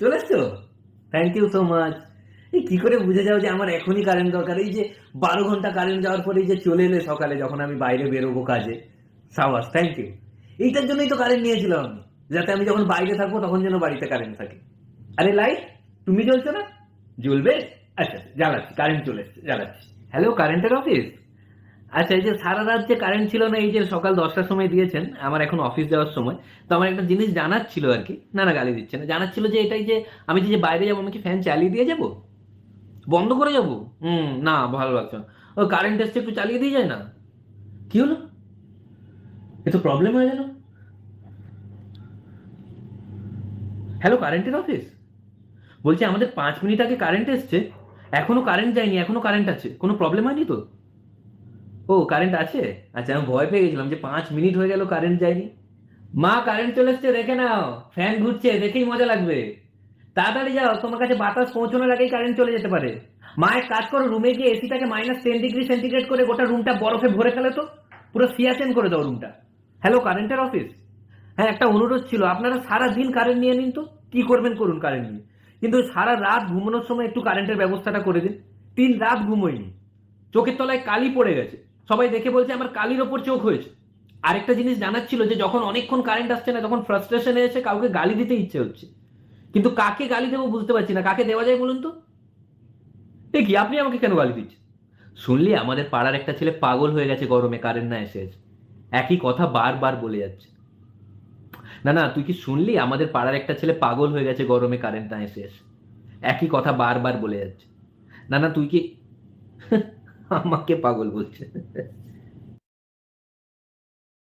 চলে এসছো? Thank you so much. এই কি করে বুঝে যাও যে আমার এখনই কারেন্ট দরকার? এই যে 12 ঘন্টা কারেন্ট যাওয়ার পরে এই যে চলে এলে সকালে যখন আমি বাইরে বেরোবো কাজে, সাবাস, থ্যাংক ইউ। এইটার জন্যই তো কারেন্ট নিয়েছিলাম আমি, যাতে আমি যখন বাইরে থাকবো তখন যেন বাড়িতে কারেন্ট থাকে। আরে লাইট, তুমি জ্বলছো না? জ্বলবে? আচ্ছা, জ্বালাচ্ছি, কারেন্ট চলে এসছে, জ্বালাচ্ছি। হ্যালো, কারেন্টের অফিস? আচ্ছা, এই যে সারা রাত যে কারেন্ট ছিল না, এই যে সকাল 10টার সময় দিয়েছেন, আমার এখন অফিস যাওয়ার সময়, তো আমার একটা জিনিস জানার ছিল আর কি। না না, গালি দিচ্ছে না, জানার ছিল যে এটাই যে আমি যে বাইরে যাবো, আমি কি ফ্যান চালিয়ে দিয়ে যাবো, বন্ধ করে যাবো? না, ভালো লাগছে না। ও কারেন্ট এসছে, একটু চালিয়ে দিয়ে যায় না? কি হলো? এ তো প্রবলেম হয়ে গেল। হ্যালো, কারেন্টের অফিস? বলছি আমাদের 5 মিনিট আগে কারেন্ট এসছে, এখনো কারেন্ট যায়নি, এখনো কারেন্ট আছে, কোনো প্রবলেম হয়নি তো? ও, কারেন্ট আছে? আচ্ছা, আমি ভয় পেয়ে গেছিলাম যে 5 মিনিট হয়ে গেল কারেন্ট যায়নি। মা, কারেন্ট চলে এসছে, দেখে নাও, ফ্যান ঘুরছে, দেখেই মজা লাগবে। তাড়াতাড়ি যাও, তোমার কাছে বাতাস পৌঁছানোর আগেই কারেন্ট চলে যেতে পারে। মা, এক কাজ করো, রুমে গিয়ে এসিটাকে -10 ডিগ্রি সেন্টিগ্রেড করে গোটা রুমটা বরফে ভরে ফেলে তো, পুরো সিয়াচেন করে দাও রুমটা। হ্যালো, কারেন্টের অফিস? হ্যাঁ, একটা অনুরোধ ছিল, আপনারা সারা দিন কারেন্ট নিয়ে নিন তো, কি করবেন করুন কারেন্ট নিয়ে, কিন্তু সারা রাত ঘুমানোর সময় একটু কারেন্টের ব্যবস্থাটা করে দিন। 3 রাত ঘুমোইনি, চোখের তলায় কালি পড়ে গেছে, সবাই দেখে বলছে আমার কালির ওপর চোখ হয়েছে। আরেকটা জিনিস জানার ছিল যে যখন অনেকক্ষণ কারেন্ট আসছে না, তখন ফ্রাস্ট্রেশনে এসে কাউকে গালি দিতে ইচ্ছে হচ্ছে, কিন্তু কাকে গালি দেবো বুঝতে পারছি না, কাকে দেওয়া যায় বলুন তো? এ কি, আপনি আমাকে কেন গালি দিচ্ছেন? শুনলি, আমাদের পাড়ার একটা ছেলে পাগল হয়ে গেছে গরমে কারেন্ট না এসে এসে। একই কথা বারবার বলে যাচ্ছে। না না, তুই কি শুনলি, আমাদের পাড়ার একটা ছেলে পাগল হয়ে গেছে গরমে কারেন্ট না এসে এসে, একই কথা বারবার বলে যাচ্ছে। না না, তুই কি আমাকে পাগল বলছে?